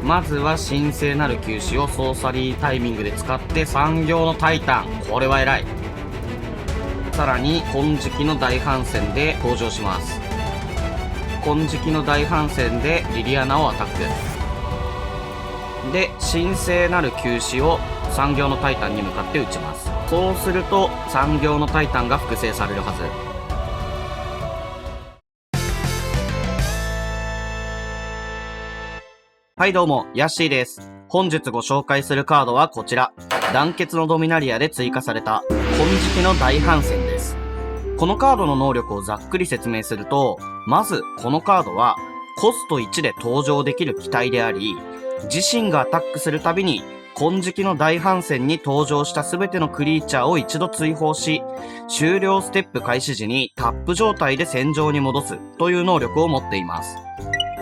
まずは神聖なる球種をソーサリータイミングで使って産業のタイタン。これは偉い。さらに金色の大反戦で登場します。金色の大反戦でリリアナをアタックで、神聖なる球種を産業のタイタンに向かって打ちます。そうすると産業のタイタンが複製されるはず。はいどうも、ヤッシーです。本日ご紹介するカードはこちら。団結のドミナリアで追加された金色の大反戦です。このカードの能力をざっくり説明すると、まずこのカードはコスト1で登場できる機体であり、自身がアタックするたびに金色の大反戦に登場した全てのクリーチャーを一度追放し、終了ステップ開始時にタップ状態で戦場に戻すという能力を持っています。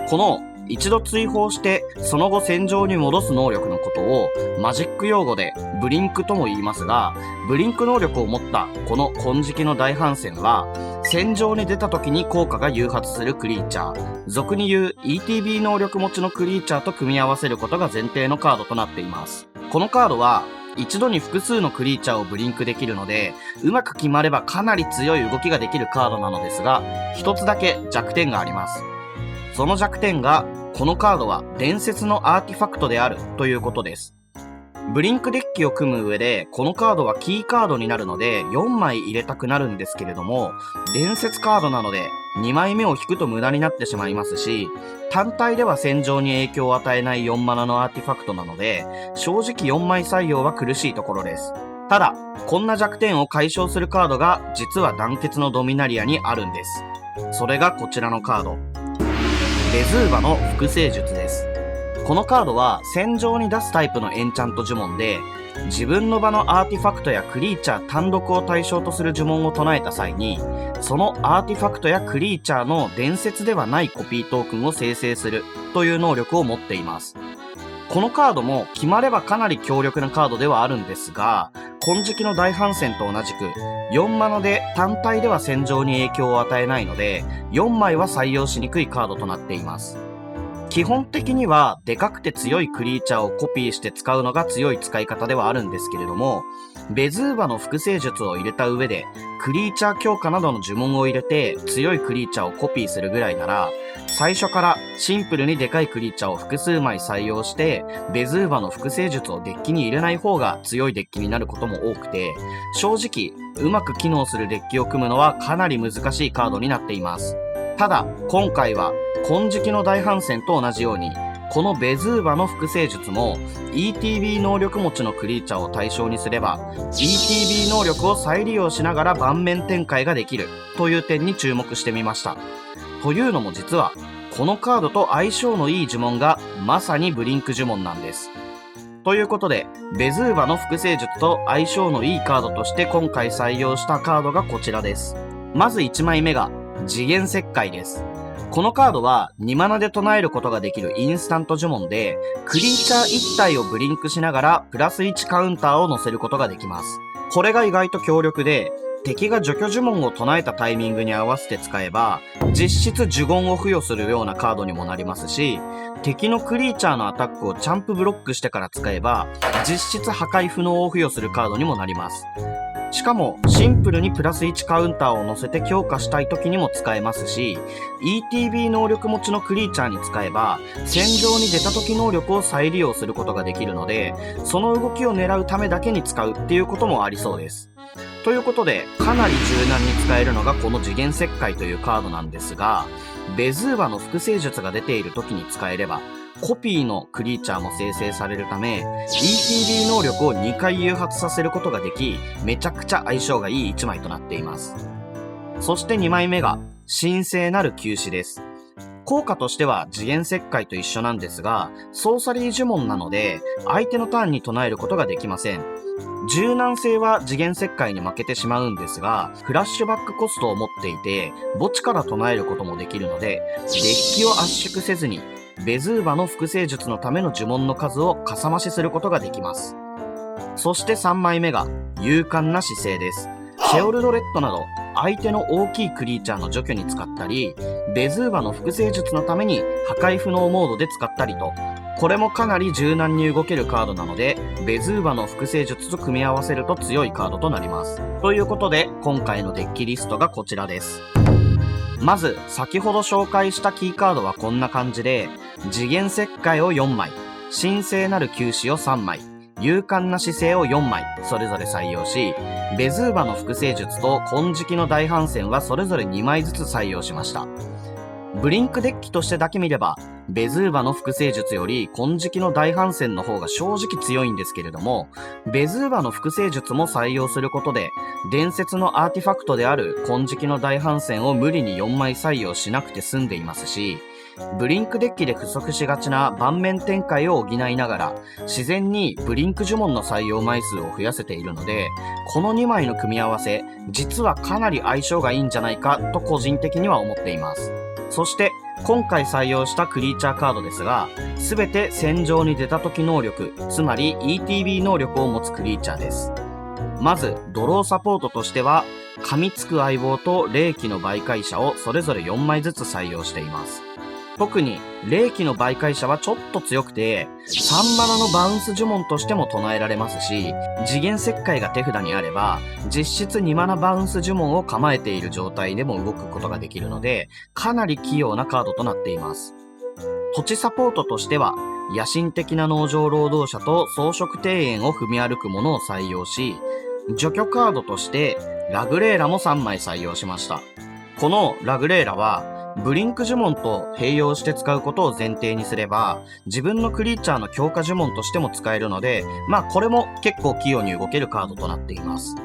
この一度追放してその後戦場に戻す能力のことをマジック用語でブリンクとも言いますが、ブリンク能力を持ったこの金色の大反戦は戦場に出た時に効果が誘発するクリーチャー、俗に言う ETB 能力持ちのクリーチャーと組み合わせることが前提のカードとなっています。このカードは一度に複数のクリーチャーをブリンクできるので、うまく決まればかなり強い動きができるカードなのですが、一つだけ弱点があります。その弱点が、このカードは伝説のアーティファクトであるということです。ブリンクデッキを組む上で、このカードはキーカードになるので4枚入れたくなるんですけれども、伝説カードなので2枚目を引くと無駄になってしまいますし、単体では戦場に影響を与えない4マナのアーティファクトなので、正直4枚採用は苦しいところです。ただ、こんな弱点を解消するカードが実は団結のドミナリアにあるんです。それがこちらのカード。ベズーバの複製術です。このカードは戦場に出すタイプのエンチャント呪文で、自分の場のアーティファクトやクリーチャー単独を対象とする呪文を唱えた際に、そのアーティファクトやクリーチャーの伝説ではないコピートークンを生成するという能力を持っています。このカードも決まればかなり強力なカードではあるんですが、金色の大反戦と同じく4マナで単体では戦場に影響を与えないので、4枚は採用しにくいカードとなっています。基本的にはでかくて強いクリーチャーをコピーして使うのが強い使い方ではあるんですけれども、ベズーバの複製術を入れた上でクリーチャー強化などの呪文を入れて強いクリーチャーをコピーするぐらいなら、最初からシンプルにでかいクリーチャーを複数枚採用してベズーバの複製術をデッキに入れない方が強いデッキになることも多くて、正直うまく機能するデッキを組むのはかなり難しいカードになっています。ただ今回は金色の大反戦と同じように、このベズーバの複製術も ETB 能力持ちのクリーチャーを対象にすれば ETB 能力を再利用しながら盤面展開ができるという点に注目してみました。というのも実はこのカードと相性のいい呪文がまさにブリンク呪文なんです。ということでベズーバの複製術と相性のいいカードとして今回採用したカードがこちらです。まず1枚目が次元石灰です。このカードは2マナで唱えることができるインスタント呪文で、クリーチャー1体をブリンクしながらプラス1カウンターを乗せることができます。これが意外と強力で、敵が除去呪文を唱えたタイミングに合わせて使えば、実質呪言を付与するようなカードにもなりますし、敵のクリーチャーのアタックをチャンプブロックしてから使えば、実質破壊不能を付与するカードにもなります。しかもシンプルにプラス1カウンターを乗せて強化したい時にも使えますし、 ETB 能力持ちのクリーチャーに使えば戦場に出た時能力を再利用することができるので、その動きを狙うためだけに使うっていうこともありそうです。ということでかなり柔軟に使えるのがこの次元石灰というカードなんですが、ベズーバの複製術が出ている時に使えればコピーのクリーチャーも生成されるため ETB 能力を2回誘発させることができ、めちゃくちゃ相性がいい1枚となっています。そして2枚目が神聖なる球種です。効果としては次元石灰と一緒なんですが、ソーサリー呪文なので相手のターンに唱えることができません。柔軟性は次元石灰に負けてしまうんですが、フラッシュバックコストを持っていて墓地から唱えることもできるので、デッキを圧縮せずにベズーバの複製術のための呪文の数をかさ増しすることができます。そして3枚目が勇敢な姿勢です。シェオルドレッドなど相手の大きいクリーチャーの除去に使ったり、ベズーバの複製術のために破壊不能モードで使ったりと、これもかなり柔軟に動けるカードなので、ベズーバの複製術と組み合わせると強いカードとなります。ということで、今回のデッキリストがこちらです。まず、先ほど紹介したキーカードはこんな感じで、次元石灰を4枚、神聖なる球歯を3枚、勇敢な姿勢を4枚、それぞれ採用し、ベズーバの複製術と金色の大反戦はそれぞれ2枚ずつ採用しました。ブリンクデッキとしてだけ見れば、ベズーバの複製術より金色の大反戦の方が正直強いんですけれども、ベズーバの複製術も採用することで、伝説のアーティファクトである金色の大反戦を無理に4枚採用しなくて済んでいますし、ブリンクデッキで不足しがちな盤面展開を補いながら、自然にブリンク呪文の採用枚数を増やせているので、この2枚の組み合わせ、実はかなり相性がいいんじゃないかと個人的には思っています。そして、今回採用したクリーチャーカードですが、すべて戦場に出た時能力、つまり ETB 能力を持つクリーチャーです。まず、ドローサポートとしては、噛みつく相棒と霊気の媒介者をそれぞれ4枚ずつ採用しています。特に、霊気の媒介者はちょっと強くて、3マナのバウンス呪文としても唱えられますし、次元石灰が手札にあれば、実質2マナバウンス呪文を構えている状態でも動くことができるので、かなり器用なカードとなっています。土地サポートとしては、野心的な農場労働者と装飾庭園を踏み歩くものを採用し、除去カードとして、ラグレーラも3枚採用しました。このラグレーラは、ブリンク呪文と併用して使うことを前提にすれば、自分のクリーチャーの強化呪文としても使えるので、これも結構器用に動けるカードとなっています。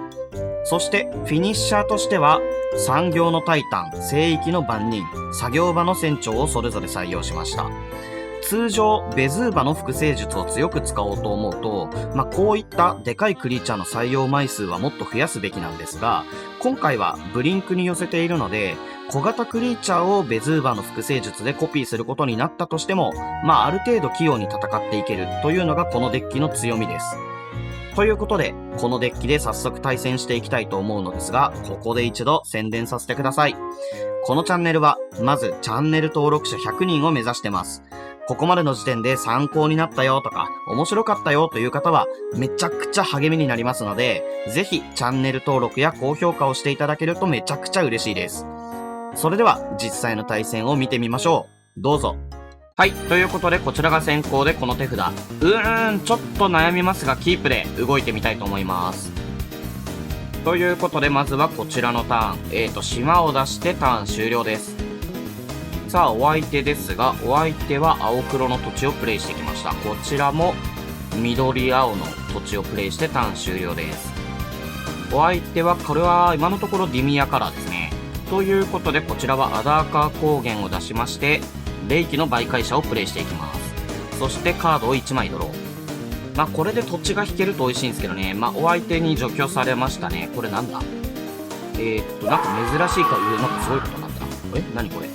そして、フィニッシャーとしては、産業のタイタン、聖域の番人、作業場の船長をそれぞれ採用しました。通常、ベズーバの複製術を強く使おうと思うと、こういったでかいクリーチャーの採用枚数はもっと増やすべきなんですが、今回はブリンクに寄せているので、小型クリーチャーをベズーバの複製術でコピーすることになったとしても、ある程度器用に戦っていけるというのがこのデッキの強みです。ということで、このデッキで早速対戦していきたいと思うのですが、ここで一度宣伝させてください。このチャンネルは、まずチャンネル登録者100人を目指してます。ここまでの時点で参考になったよとか、面白かったよという方は、めちゃくちゃ励みになりますので、ぜひチャンネル登録や高評価をしていただけるとめちゃくちゃ嬉しいです。それでは、実際の対戦を見てみましょう。どうぞ。はい。ということで、こちらが先行でこの手札。ちょっと悩みますが、キープで動いてみたいと思います。ということで、まずはこちらのターン。島を出してターン終了です。さあ、お相手ですが、お相手は青黒の土地をプレイしてきました。こちらも、緑青の土地をプレイしてターン終了です。お相手は、これは今のところディミアカラーですね。ということで、こちらはアダーカー高原を出しまして、霊気の媒介者をプレイしていきます。そしてカードを1枚ドロー。これで土地が引けると美味しいんですけどね。お相手に除去されましたね。これなんだなんか珍しいか、なんかすごいことになったな。何これ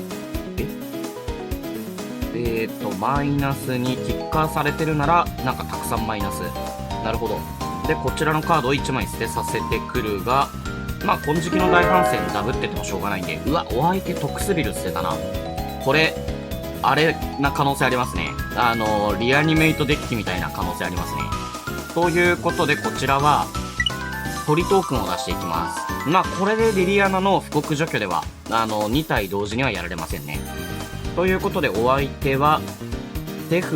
マイナスにキッカーされてるなら、なんかたくさんマイナス。なるほど。で、こちらのカードを1枚捨てさせてくるが、金色の大反戦ダブっててもしょうがないんで、お相手特スビル捨てたな。これ、あれな可能性ありますね。リアニメイトデッキみたいな可能性ありますね。ということで、こちらは、鳥トークンを出していきます。これでリリアナの布告除去では、2体同時にはやられませんね。ということで、お相手は、手札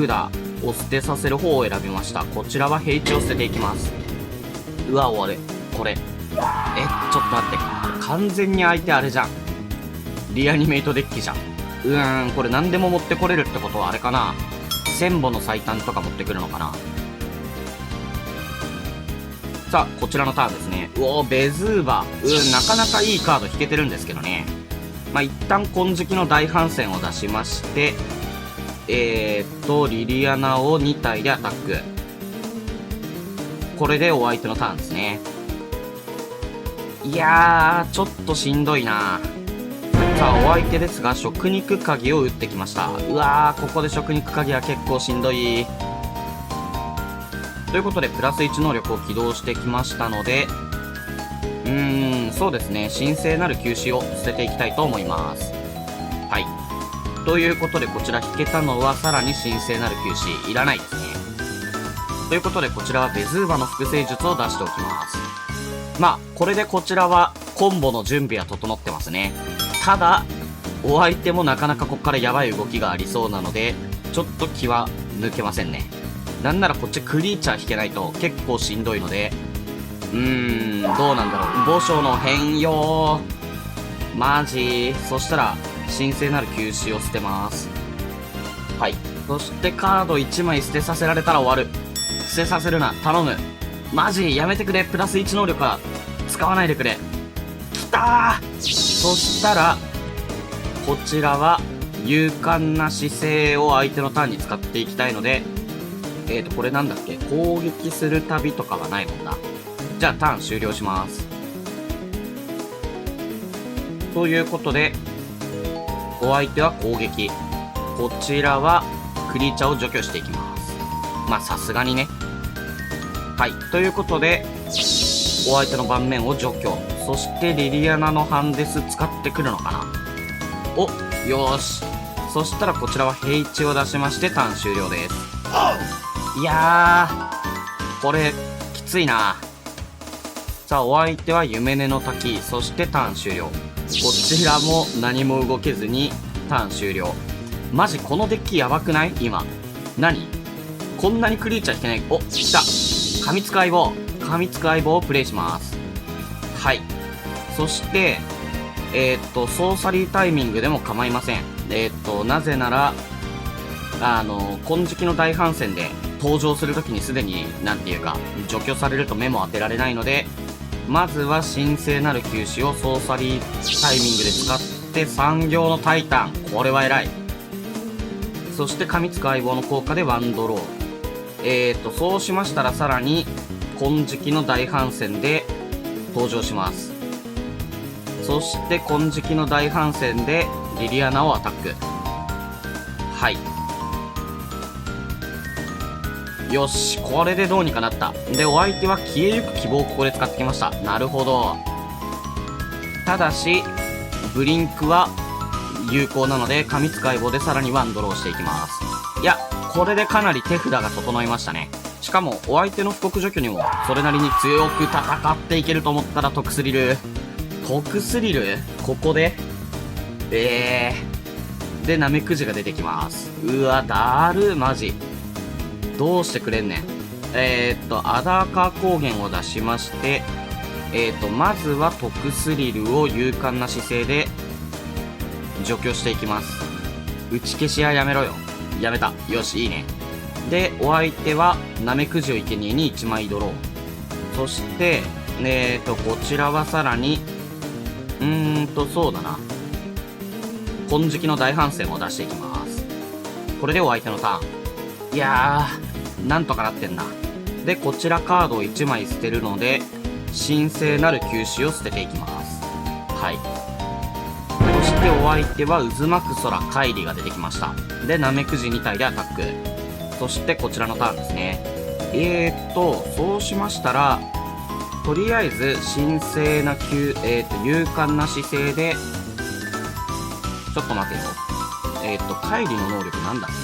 を捨てさせる方を選びました。こちらは平地を捨てていきます。終われ。これ。ちょっと待って。完全に相手あれじゃん。リアニメイトデッキじゃん。これ何でも持ってこれるってことはあれかな。千歩の最短とか持ってくるのかな。さあ、こちらのターンですね。ベズーバ。なかなかいいカード引けてるんですけどね。一旦金色の大反戦を出しまして、リリアナを2体でアタック。これでお相手のターンですね。いやー、ちょっとしんどいな。さあ、お相手ですが、食肉鍵を打ってきました。ここで食肉鍵は結構しんどい。ということで、プラス1能力を起動してきましたので、そうですね、神聖なる球歯を捨てていきたいと思います。はい。ということでこちら引けたのはさらに神聖なる球種いらないですね。ということでこちらはベズーバの複製術を出しておきます。まあこれでこちらはコンボの準備は整ってますね。ただお相手もなかなかここからやばい動きがありそうなのでちょっと気は抜けませんね。なんならこっちクリーチャー引けないと結構しんどいので、どうなんだろう。墓所の変容マジ。そしたら神聖なる球種を捨てます。はい。そしてカード1枚捨てさせられたら終わる。捨てさせるな頼む。マジやめてくれ。プラス1能力は使わないでくれ。きたー。そしたらこちらは勇敢な姿勢を相手のターンに使っていきたいので、これなんだっけ、攻撃する旅とかはないもんな。じゃあターン終了します。ということでお相手は攻撃、こちらはクリーチャーを除去していきます。まあさすがにね。はい。ということでお相手の盤面を除去。そしてリリアナのハンデス使ってくるのかな。お、よーし。そしたらこちらは平地を出しましてターン終了です。いやーこれきついな。さあお相手は夢根の滝。そしてターン終了。こちらも何も動けずにターン終了。マジこのデッキやばくない？今何こんなにクリーチャー引けない。お、来た。噛みつく相棒。噛みつく相棒をプレイします。はい。そしてソーサリータイミングでも構いません。なぜなら金色の大反戦で登場するときにすでになんていうか除去されると目も当てられないので、まずは神聖なる球種をソーサリータイミングで使って産業のタイタン。これは偉い。そして噛みつく相棒の効果でワンドロー。そうしましたらさらに金色の大反戦で登場します。そして金色の大反戦でリリアナをアタック。はい。よし、これでどうにかなった。でお相手は消えゆく希望をここで使ってきました。なるほど。ただしブリンクは有効なので噛みつく相棒でさらにワンドローしていきます。いやこれでかなり手札が整いましたね。しかもお相手の布告除去にもそれなりに強く戦っていけると思ったら得スリル。得スリルここででナメクジが出てきます。うわだるマジどうしてくれんねん。アダーカー高原を出しまして、まずは得スリルを勇敢な姿勢で除去していきます。打ち消しはやめろよ。やめた。よし、いいね。で、お相手はナメクジを生贄に1枚ドロー。そして、こちらはさらに、そうだな。金色の大反戦を出していきます。これでお相手のターン。いやー、なんとかなってんな。で、こちらカードを1枚捨てるので、神聖なる球種を捨てていきます。はい。そしてお相手は渦巻く空、カイリが出てきました。で、ナメクジ2体でアタック。そしてこちらのターンですね。そうしましたら、とりあえず神聖な勇敢な姿勢で、ちょっと待てよ。カイリの能力なんだっけ。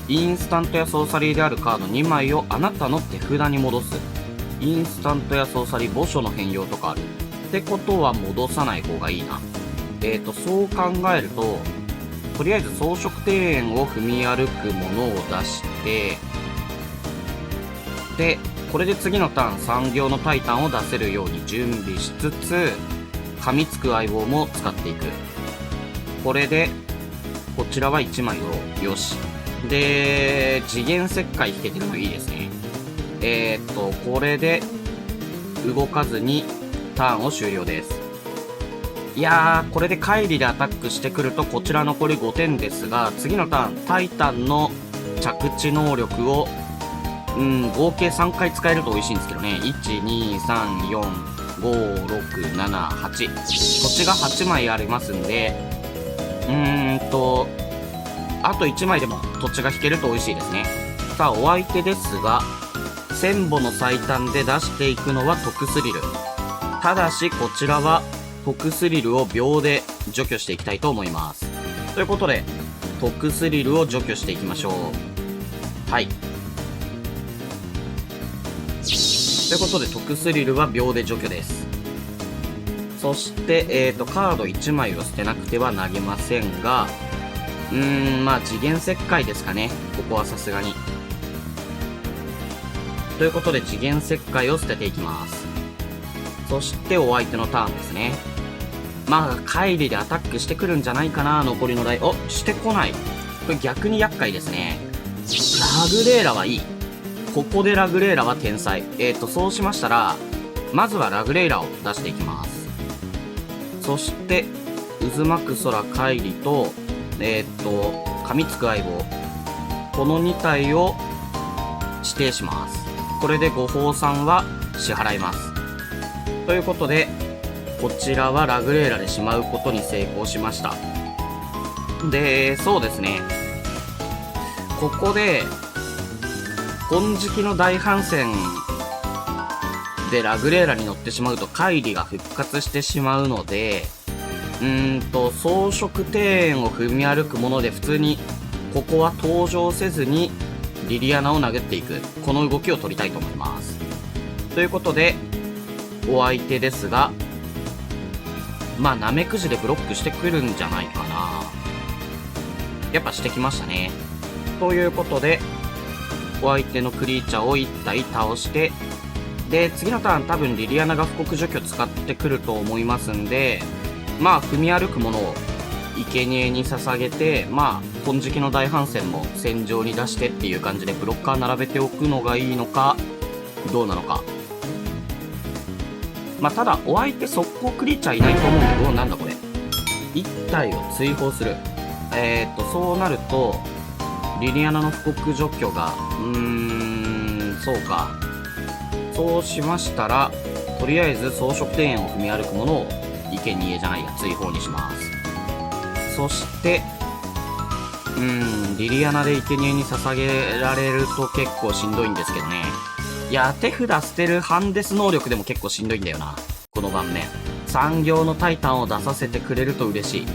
インスタントやソーサリーであるカード2枚をあなたの手札に戻す。インスタントやソーサリー、墓所の変容とかある。ってことは戻さない方がいいな。そう考えると、とりあえず装飾庭園を踏み歩くものを出して、で、これで次のターン産業のタイタンを出せるように準備しつつ、噛みつく相棒も使っていく。これで、こちらは1枚を、よし。で、次元石灰引けてるのいいですね。これで、動かずにターンを終了です。いやー、これでカイリでアタックしてくると、こちら残り5点ですが、次のターン、タイタンの着地能力を、合計3回使えると美味しいんですけどね。1、2、3、4、5、6、7、8。土地が8枚ありますんで、あと1枚でも土地が引けると美味しいですね。さあ、お相手ですが、1000歩の最短で出していくのは得スリル。ただし、こちらは、特スリルを秒で除去していきたいと思います。ということで、特スリルを除去していきましょう。はい。ということで、特スリルは秒で除去です。そして、カード1枚を捨てなくてはなりませんが、まあ、次元石灰ですかね。ここはさすがに。ということで、次元石灰を捨てていきます。そして、お相手のターンですね。まあ、乖離でアタックしてくるんじゃないかな、残りの台。お、してこない。これ逆に厄介ですね。ラグレーラはいい。ここでラグレーラは天才。そうしましたら、まずはラグレーラを出していきます。そして、渦巻く空乖離と、噛みつく相棒。この2体を指定します。これでご宝さは支払います。ということで、こちらはラグレーラでしまうことに成功しました。で、そうですね。ここで、金色の大反戦でラグレーラに乗ってしまうと乖離が復活してしまうので、装飾庭園を踏み歩くもので普通に、ここは登場せずにリリアナを殴っていく。この動きを取りたいと思います。ということで、お相手ですが、まあ、ナメクジでブロックしてくるんじゃないかな。やっぱしてきましたね。ということで、お相手のクリーチャーを1体倒して、で、次のターン多分リリアナが布告除去使ってくると思いますんで、まあ、踏み歩くものを生贄に捧げて、まあ、金色の大反戦も戦場に出してっていう感じでブロッカー並べておくのがいいのか、どうなのか。まあ、ただ、お相手速攻クリーチャーいないと思うんで、なんだこれ。1体を追放する。そうなると、リリアナの布告除去が、そうか。そうしましたら、とりあえず装飾庭園を踏み歩くものを、生贄じゃないや、追放にします。そして、リリアナで生贄に捧げられると結構しんどいんですけどね。いや、手札捨てるハンデス能力でも結構しんどいんだよな。この盤面。産業のタイタンを出させてくれると嬉し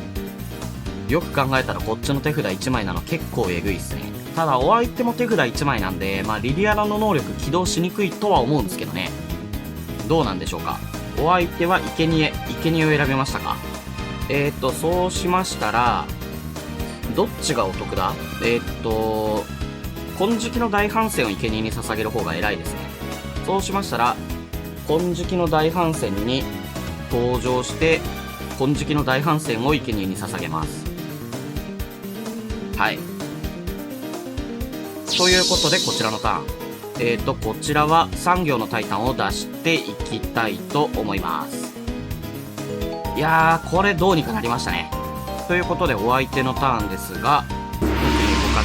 い。よく考えたらこっちの手札1枚なの結構えぐいっすね。ただ、お相手も手札1枚なんで、まあ、リリアナの能力起動しにくいとは思うんですけどね。どうなんでしょうか。お相手は生贄を選びましたか。そうしましたら、どっちがお得だ？金色の大反戦を生贄に捧げる方が偉いですね。そうしましたら、金色の大反戦に登場して、金色の大反戦を生贄に捧げます。はい。ということで、こちらのターン。こちらは産業のタイタンを出していきたいと思います。いやー、これどうにかなりましたね。ということで、お相手のターンですが、特に動か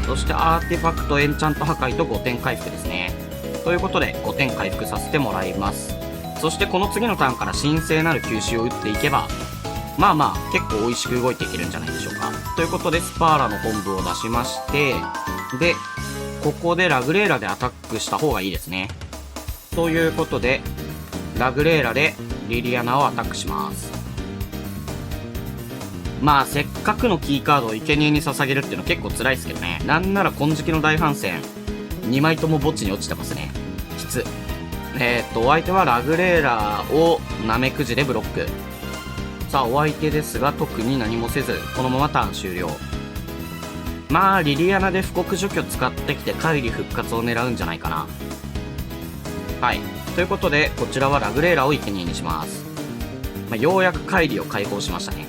ず。そしてアーティファクトエンチャント破壊と5点回復ですね。ということで、5点回復させてもらいます。そしてこの次のターンから神聖なる球種を打っていけば、まあまあ、結構美味しく動いていけるんじゃないでしょうか。ということで、スパーラの本部を出しまして、で、ここでラグレーラでアタックした方がいいですね。ということで、ラグレーラでリリアナをアタックします。まあ、せっかくのキーカードを生贄に捧げるっていうの結構辛いですけどね。なんなら金色の大反戦、2枚とも墓地に落ちてますね。きつ。お相手はラグレーラをナメクジでブロック。さあ、お相手ですが、特に何もせず、このままターン終了。まあ、リリアナで布告除去使ってきて、乖離復活を狙うんじゃないかな。はい。ということで、こちらはラグレーラを生贄にします。まあ、ようやく乖離を解放しましたね。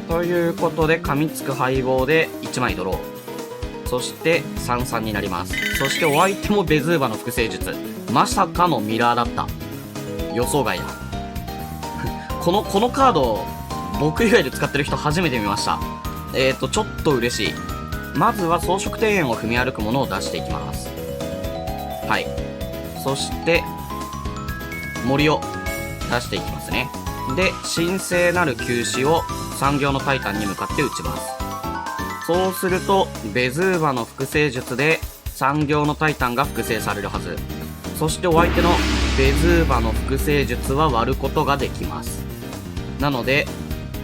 ということで、噛みつく配棒で1枚ドロー。そして、3-3になります。そして、お相手もベズーバの複製術。まさかのミラーだった。予想外だ。このカード、僕以外で使ってる人初めて見ました。ちょっと嬉しい。まずは装飾庭園を踏み歩くものを出していきます。はい。そして、森を出していきますね。で、神聖なる球種を産業のタイタンに向かって打ちます。そうすると、ベズーバの複製術で産業のタイタンが複製されるはず。そしてお相手のベズーバの複製術は割ることができます。なので、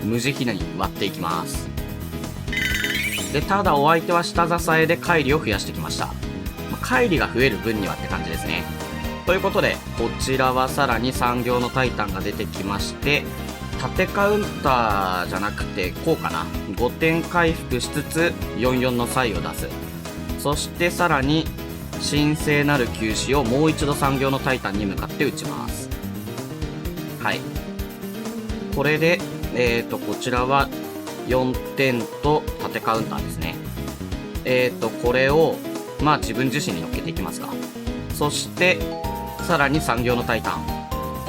無慈悲に割っていきます。で、ただお相手は下支えで乖離を増やしてきました。乖離が増える分にはって感じですね。ということで、こちらはさらに産業のタイタンが出てきまして、縦カウンターじゃなくて、こうかな。5点回復しつつ、44のサイを出す。そしてさらに、神聖なる球種をもう一度産業のタイタンに向かって打ちます。はい。これで、こちらは4点と縦カウンターですね。これを、まあ自分自身に乗っけていきますか。そして、さらに産業のタイタン。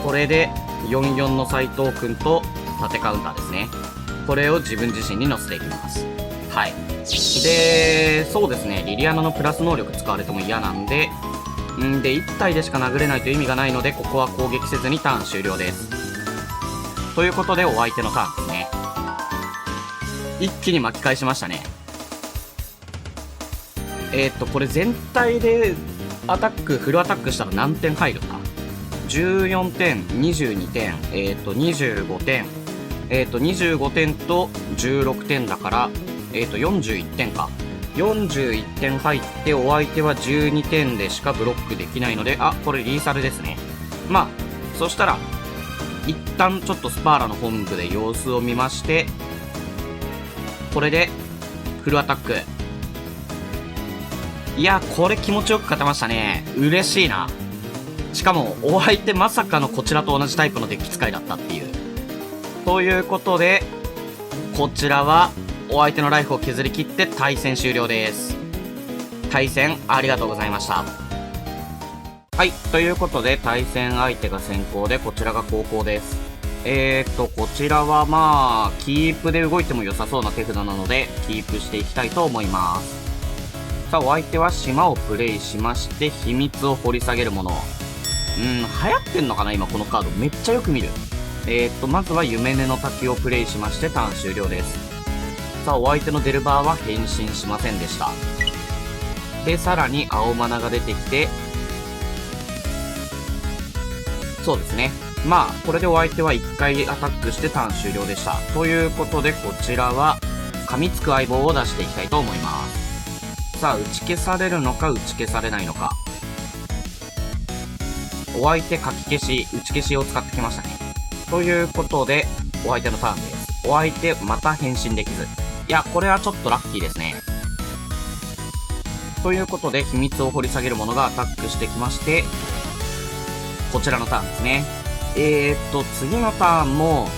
これで、44の斎藤くんと縦カウンターですね。これを自分自身に乗せていきます。はい。で、そうですね。リリアナのプラス能力使われても嫌なんで、で、1体でしか殴れないと意味がないので、ここは攻撃せずにターン終了です。ということで、お相手のターンですね。一気に巻き返しましたね。これ全体でアタック、フルアタックしたら何点入るか ?14 点、22点、25点、25点と16点だから、41点か。41点入って、お相手は12点でしかブロックできないので、あ、これリーサルですね。まあ、そしたら、一旦ちょっとスパーラの本部で様子を見まして、これで、フルアタック。いや、これ気持ちよく勝てましたね。嬉しいな。しかも、お相手まさかのこちらと同じタイプのデッキ使いだったっていう。ということで、こちらは、お相手のライフを削り切って対戦終了です。対戦ありがとうございました。はい。ということで、対戦相手が先行で、こちらが後攻です。こちらはまあ、キープで動いても良さそうな手札なので、キープしていきたいと思います。さあ、お相手は島をプレイしまして、秘密を掘り下げるもの。流行ってんのかな今このカード。めっちゃよく見る。まずは夢根の滝をプレイしまして、ターン終了です。さあ、お相手のデルバーは変身しませんでした。で、さらに青マナが出てきて、そうですね。まあ、これでお相手は1回アタックしてターン終了でした。ということで、こちらは、噛みつく相棒を出していきたいと思います。さあ、打ち消されるのか、打ち消されないのか。お相手書き消し、打ち消しを使ってきましたね。ということで、お相手のターンです。お相手、また変身できず。いや、これはちょっとラッキーですね。ということで、秘密を掘り下げるものがアタックしてきまして、こちらのターンですね。次のターンも、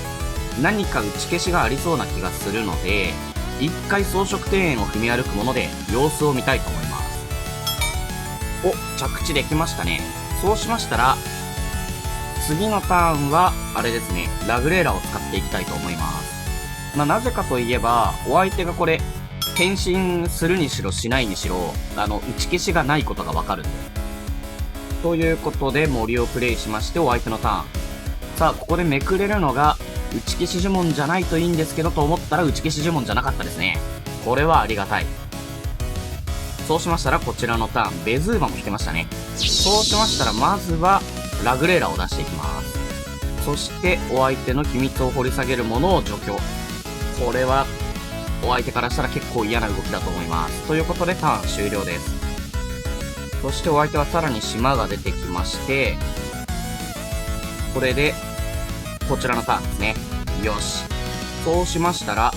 何か打ち消しがありそうな気がするので、一回装飾庭園を踏み歩くもので、様子を見たいと思います。お、着地できましたね。そうしましたら、次のターンは、あれですね、ラグレーラを使っていきたいと思います。まあ、なぜかといえば、お相手がこれ、変身するにしろしないにしろ、打ち消しがないことがわかるんで。ということで、森をプレイしまして、お相手のターン。さあ、ここでめくれるのが、打ち消し呪文じゃないといいんですけど、と思ったら打ち消し呪文じゃなかったですね。これはありがたい。そうしましたら、こちらのターン、ベズーマも来てましたね。そうしましたら、まずは、ラグレーラを出していきます。そして、お相手の秘密を掘り下げるものを除去。これは、お相手からしたら結構嫌な動きだと思います。ということで、ターン終了です。そして、お相手はさらに島が出てきまして、これで、こちらのターンですね。よし。そうしましたら、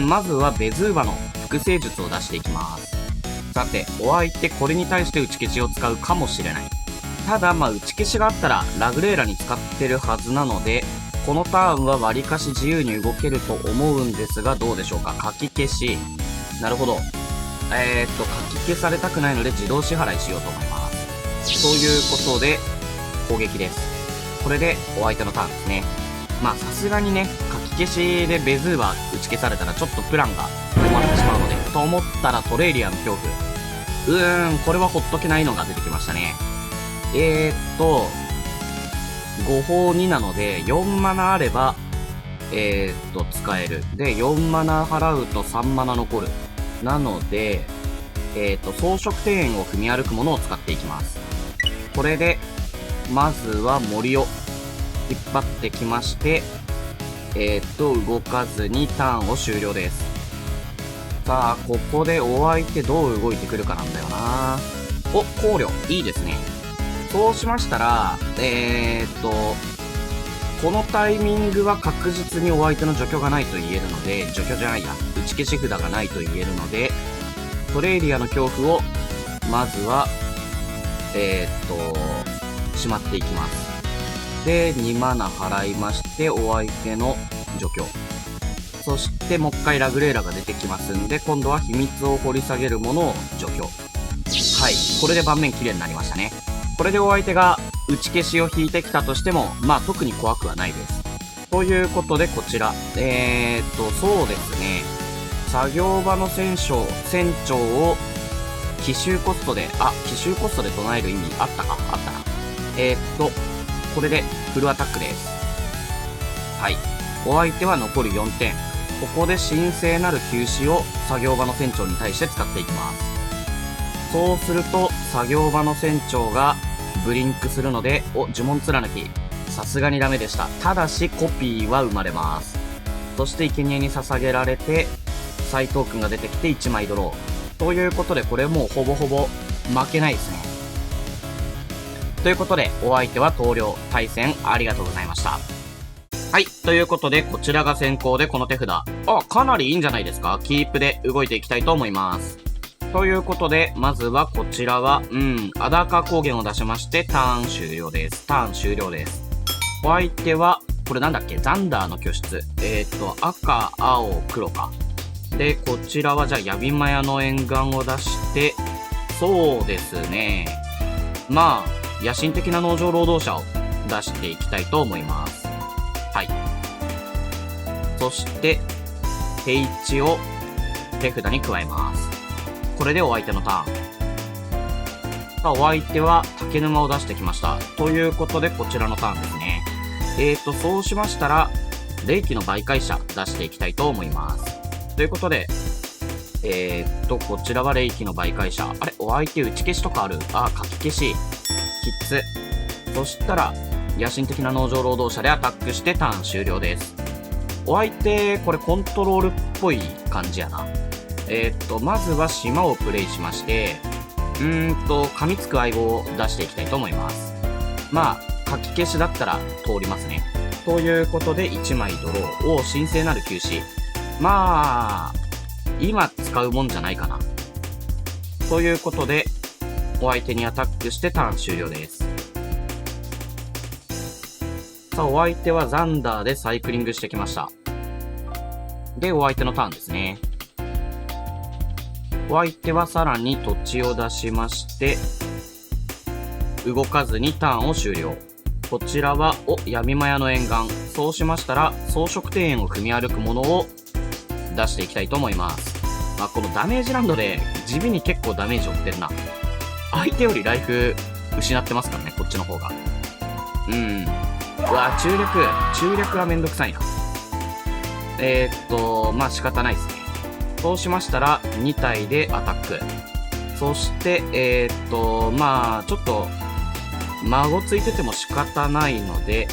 まずはベズーバの複製術を出していきます。さて、お相手これに対して打ち消しを使うかもしれない。ただ、打ち消しがあったら、ラグレーラに使ってるはずなので、このターンは割かし自由に動けると思うんですが、どうでしょうか。書き消し。なるほど。書き消されたくないので自動支払いしようと思います。ということで、攻撃です。これでお相手のターンですね。さすがにね、書き消しでベズーバ打ち消されたらちょっとプランが止まってしまうので、と思ったらトレイリアの恐怖。これはほっとけないのが出てきましたね。5法2なので、4マナあれば、使える。で、4マナ払うと3マナ残る。なので、装飾庭園を踏み歩くものを使っていきます。これで、まずは森を引っ張ってきまして、動かずにターンを終了です。さあ、ここでお相手どう動いてくるかなんだよな。お、考慮。いいですね。そうしましたら、このタイミングは確実にお相手の除去がないと言えるので、除去じゃないや、打ち消し札がないと言えるので、トレイリアの恐怖を、まずは、しまっていきます。で、2マナ払いまして、お相手の除去。そして、もう一回ラグレーラが出てきますんで、今度は秘密を掘り下げるものを除去。はい。これで盤面綺麗になりましたね。これでお相手が打ち消しを引いてきたとしても、まあ特に怖くはないです。ということで、こちら。そうですね。作業場の船長を奇襲コストで、奇襲コストで唱える意味あったかあったな。これでフルアタックです。はい。お相手は残る4点。ここで神聖なる休止を作業場の船長に対して使っていきます。そうすると、作業場の船長がブリンクするので、呪文貫き。さすがにダメでした。ただし、コピーは生まれます。そして、生贄に捧げられて、斎藤くんが出てきて1枚ドロー。ということで、これもうほぼほぼ負けないですね。ということで、お相手は投了。対戦ありがとうございました。はい。ということで、こちらが先行でこの手札。かなりいいんじゃないですか？キープで動いていきたいと思います。ということで、まずはこちらは、アダーカー光源を出しまして、ターン終了です。ターン終了です。お相手は、これなんだっけ？ザンダーの居室。赤、青、黒か。で、こちらはじゃあ、ヤビマヤの沿岸を出して、そうですね。まあ、野心的な農場労働者を出していきたいと思います。はい。そして、平地を手札に加えます。これでお相手のターン。さあ、お相手は竹沼を出してきました。ということで、こちらのターンですね。そうしましたら、霊気の媒介者出していきたいと思います。ということで、こちらは霊気の媒介者。あれ？お相手打ち消しとかある？書き消し。キッズ。そしたら、野心的な農場労働者でアタックしてターン終了です。お相手、これコントロールっぽい感じやな。まずは島をプレイしまして、噛みつく相棒を出していきたいと思います。まあ、書き消しだったら通りますね。ということで、1枚ドローを神聖なる休止。まあ、今使うもんじゃないかな。ということで、お相手にアタックしてターン終了です。さあ、お相手はザンダーでサイクリングしてきました。で、お相手のターンですね。お相手はさらに土地を出しまして、動かずにターンを終了。こちらは、闇マヤの沿岸。そうしましたら、装飾庭園を踏み歩くものを出していきたいと思います。まあ、このダメージランドで、地味に結構ダメージを負ってるな。相手よりライフ失ってますからね、こっちの方が。うわ、中略はめんどくさいな。まあ仕方ないですね。そうしましたら、2体でアタック。そして、まあ、ちょっと、孫ついてても仕方ないので、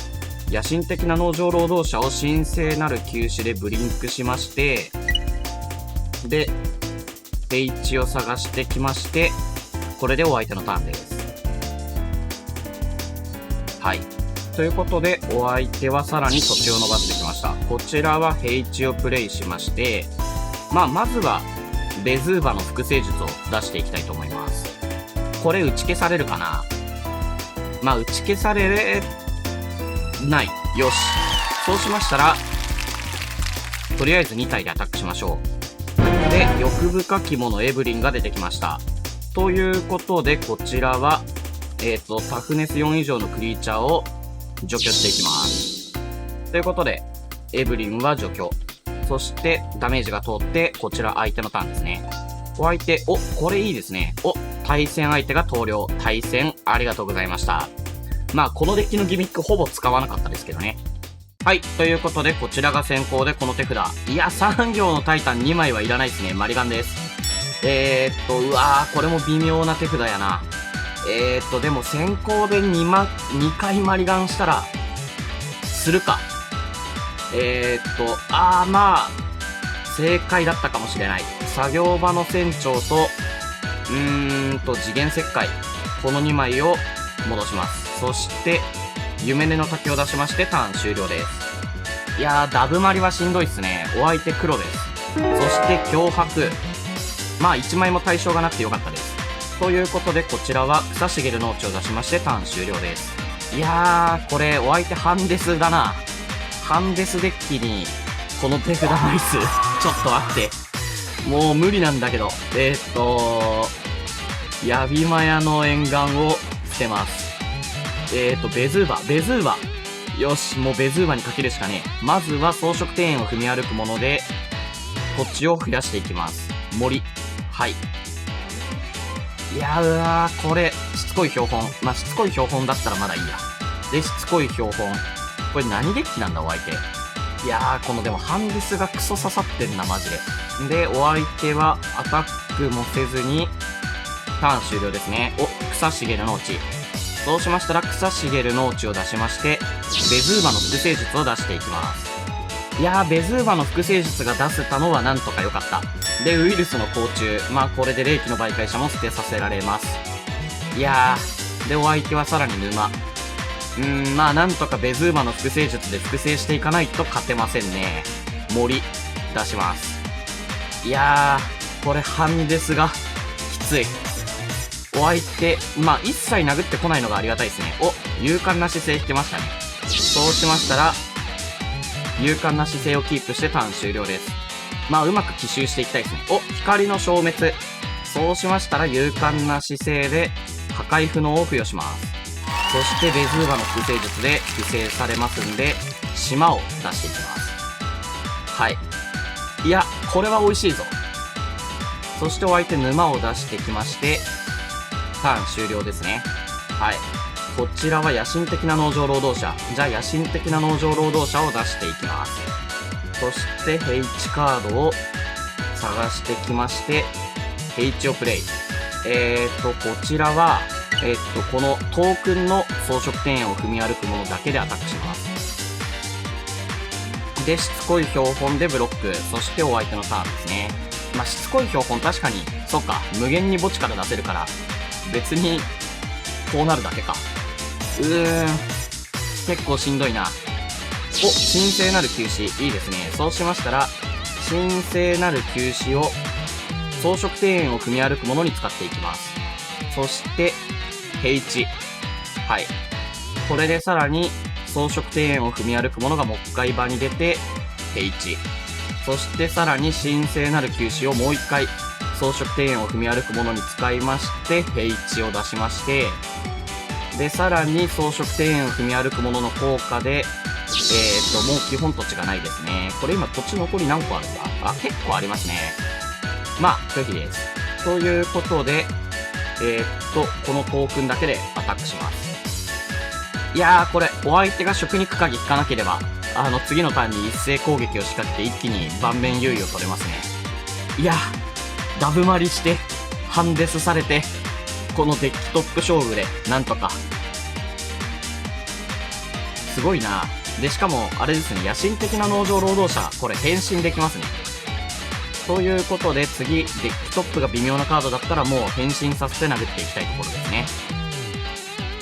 野心的な農場労働者を神聖なる休止でブリンクしまして、で、平地を探してきまして、これでお相手のターンです。はい。ということで、お相手はさらに土地を伸ばしてきました。こちらは平地をプレイしまして、まずは、ベズーバの複製術を出していきたいと思います。これ打ち消されるかな？打ち消されない。よし。そうしましたら、とりあえず2体でアタックしましょう。で、欲深き者エブリンが出てきました。ということで、こちらは、タフネス4以上のクリーチャーを除去していきます。ということで、エブリンは除去。そして、ダメージが通って、こちら相手のターンですね。お相手、これいいですね。対戦相手が投了。対戦、ありがとうございました。このデッキのギミックほぼ使わなかったですけどね。はい。ということで、こちらが先行でこの手札。いや、3行のタイタン2枚はいらないですね。マリガンです。うわー、これも微妙な手札やな。でも先行で2回マリガンしたら、するか。まあ、正解だったかもしれない。作業場の船長と、次元石灰。この2枚を戻します。そして、夢根の滝を出しまして、ターン終了です。いやー、ダブマリはしんどいっすね。お相手黒です。そして、脅迫。まあ、1枚も対象がなくてよかったです。ということで、こちらは草茂農地を出しまして、ターン終了です。いやー、これ、お相手ハンデスだな。ハンデスデッキに、この手札枚数、ちょっと待って。もう無理なんだけど。ヤビマヤの沿岸を捨てます。ベズーバ。よし、もうベズーバにかけるしかねえ。まずは装飾庭園を踏み歩くもので、こっちを増やしていきます。森。はい。いやうわー、これ、しつこい標本。まあ、しつこい標本だったらまだいいや。で、しつこい標本。これ何デッキなんだ、お相手。いやー、このでもハンデスがクソ刺さってんな、マジで。で、お相手はアタックもせずに、ターン終了ですね。お、草茂農地。そうしましたら、草茂農地を出しまして、ベズーバの複製術を出していきます。いやー、ベズーバの複製術が出せたのはなんとか良かった。で、ウイルスの甲虫。まあ、これで霊気の媒介者も捨てさせられます。いやー、で、お相手はさらに沼。まあ、なんとかベズーバの複製術で複製していかないと勝てませんね。森、出します。いやー、これハンデスが、きつい。お相手、まあ、一切殴ってこないのがありがたいですね。お、勇敢な姿勢引けましたね。そうしましたら、勇敢な姿勢をキープしてターン終了です。まあ、うまく奇襲していきたいですね。お、光の消滅。そうしましたら、勇敢な姿勢で、破壊不能を付与します。そして、ベズーバの複製術で複製されますんで、島を出していきます。はい。いや、これは美味しいぞ。そして、お相手、沼を出してきまして、ターン終了ですね。はい。こちらは野心的な農場労働者。じゃあ、野心的な農場労働者を出していきます。そして、ヘイチカードを探してきまして、ヘイチをプレイ。こちらは、このトークンの装飾庭園を踏み歩くものだけでアタックします。で、しつこい標本でブロック。そしてお相手のターンですね。まあ、しつこい標本確かに、そうか、無限に墓地から出せるから、別に、こうなるだけか。結構しんどいな。お、神聖なる休止。いいですね。そうしましたら、神聖なる休止を、装飾庭園を組み歩くものに使っていきます。そして、平地。はい。これでさらに、装飾庭園を踏み歩くものがもう一回場に出て、平地。そしてさらに神聖なる休止をもう一回、装飾庭園を踏み歩くものに使いまして、平地を出しまして、で、さらに装飾庭園を踏み歩くものの効果で、もう基本土地がないですね。これ今土地残り何個あるんだ？あ、結構ありますね。まあ、拒否です。ということで、このトークンだけでアタックします。いやー、これ、お相手が食肉鍵引かなければ、次のターンに一斉攻撃を仕掛けて一気に盤面優位を取れますね。いやー、ダブマリして、ハンデスされて、このデッキトップ勝負で、なんとか。すごいな。で、しかも、あれですね、野心的な農場労働者、これ変身できますね。ということで、次、デッキトップが微妙なカードだったら、もう変身させて殴っていきたいところですね。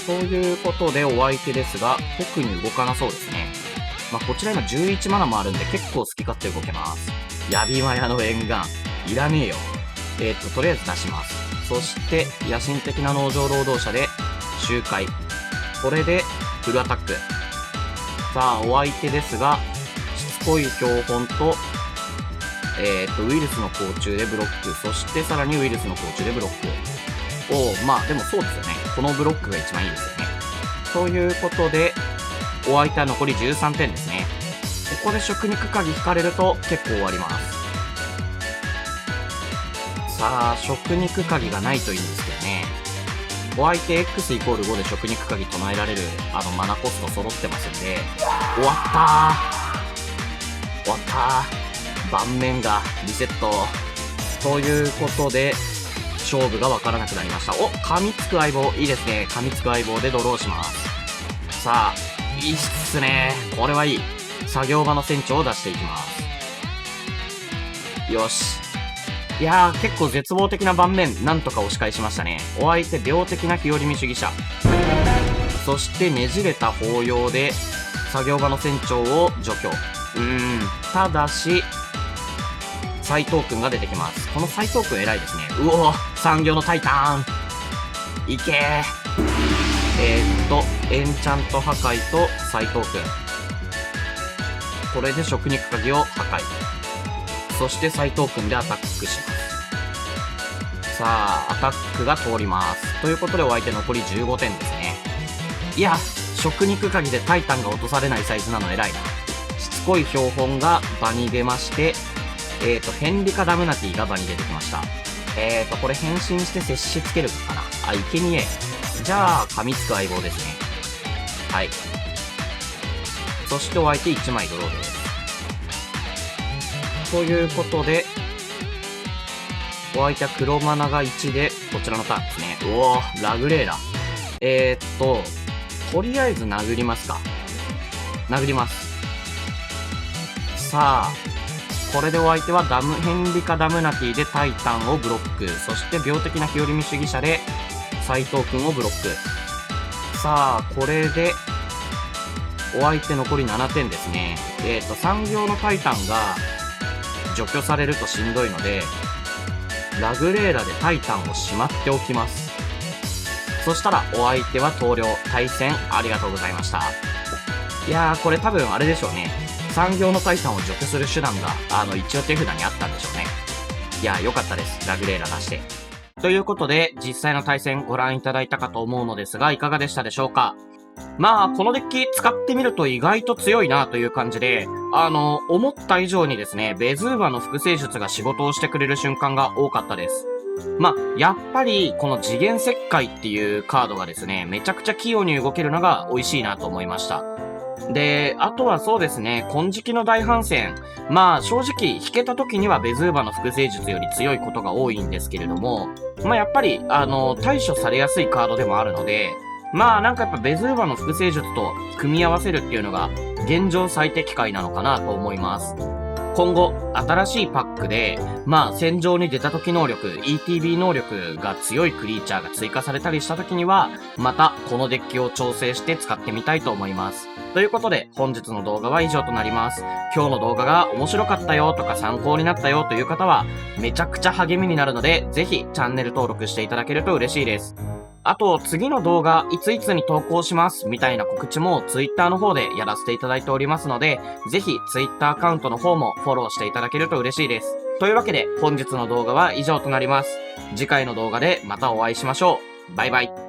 ということで、お相手ですが、特に動かなそうですね。まあ、こちら今11マナもあるんで、結構好き勝手動けます。ヤビマヤの沿岸。いらねえよ。とりあえず出します。そして、野心的な農場労働者で、周回。これで、フルアタック。さあ、お相手ですが、しつこい標本と、ウイルスの甲虫でブロック。そしてさらにウイルスの甲虫でブロック。まあでもそうですよね。このブロックが一番いいですよね。ということで、お相手は残り13点ですね。ここで食肉鍵引かれると結構終わります。さあ、食肉鍵がないといいんですけどね。お相手 X イコール5で食肉鍵唱えられるマナコスト揃ってますんで、終わったー。盤面がリセット。ということで、勝負がわからなくなりました。お、噛みつく相棒。いいですね。噛みつく相棒でドローします。さあ、いいっすね。これはいい。作業場の船長を出していきます。よし。いやー、結構絶望的な盤面、なんとか押し返しましたね。お相手、病的な日和見主義者。そしてねじれた法要で、作業場の船長を除去。ただし、斉藤くんが出てきます。この斉藤くん偉いですね。うおー、産業のタイタンいけー。エンチャント破壊と斉藤くん。これで食肉鍵を破壊。そして斉藤くんでアタックします。さあ、アタックが通ります。ということでお相手残り15点ですね。いや、食肉鍵でタイタンが落とされないサイズなの偉いな。しつこい標本が場に出まして、ヘンリカ・ダムナティが場に出てきました。これ変身して接しつけるかなあ、いけにえ。じゃあ、噛みつく相棒ですね。はい。そしてお相手1枚ドローです。ということで、お相手は黒マナが1で、こちらのターンですね。うおー、ラグレーラ。とりあえず殴りますか。殴ります。さあ、これでお相手はヘンリカ・ダムナティでタイタンをブロック。そして病的な日和見主義者で斉藤くんをブロック。さあ、これで、お相手残り7点ですね。産業のタイタンが除去されるとしんどいので、ラグレーラでタイタンをしまっておきます。そしたらお相手は投了。対戦ありがとうございました。いやー、これ多分あれでしょうね。産業のタイタンを除去する手段が、一応手札にあったんでしょうね。いやー、よかったです。ラグレーラ出して。ということで、実際の対戦ご覧いただいたかと思うのですが、いかがでしたでしょうか？まあ、このデッキ使ってみると意外と強いなという感じで、思った以上にですね、ベズーバの複製術が仕事をしてくれる瞬間が多かったです。まあ、やっぱり、この次元石灰っていうカードがですね、めちゃくちゃ器用に動けるのが美味しいなと思いました。で、あとはそうですね、金色の大反戦。まあ、正直、引けた時にはベズーバの複製術より強いことが多いんですけれども、まあ、やっぱり、対処されやすいカードでもあるので、まあ、なんかやっぱベズーバの複製術と組み合わせるっていうのが、現状最適解なのかなと思います。今後、新しいパックで、まあ、戦場に出た時能力、ETB 能力が強いクリーチャーが追加されたりした時には、また、このデッキを調整して使ってみたいと思います。ということで、本日の動画は以上となります。今日の動画が面白かったよとか参考になったよという方は、めちゃくちゃ励みになるので、ぜひチャンネル登録していただけると嬉しいです。あと、次の動画、いついつに投稿しますみたいな告知も Twitter の方でやらせていただいておりますので、ぜひ Twitter アカウントの方もフォローしていただけると嬉しいです。というわけで、本日の動画は以上となります。次回の動画でまたお会いしましょう。バイバイ。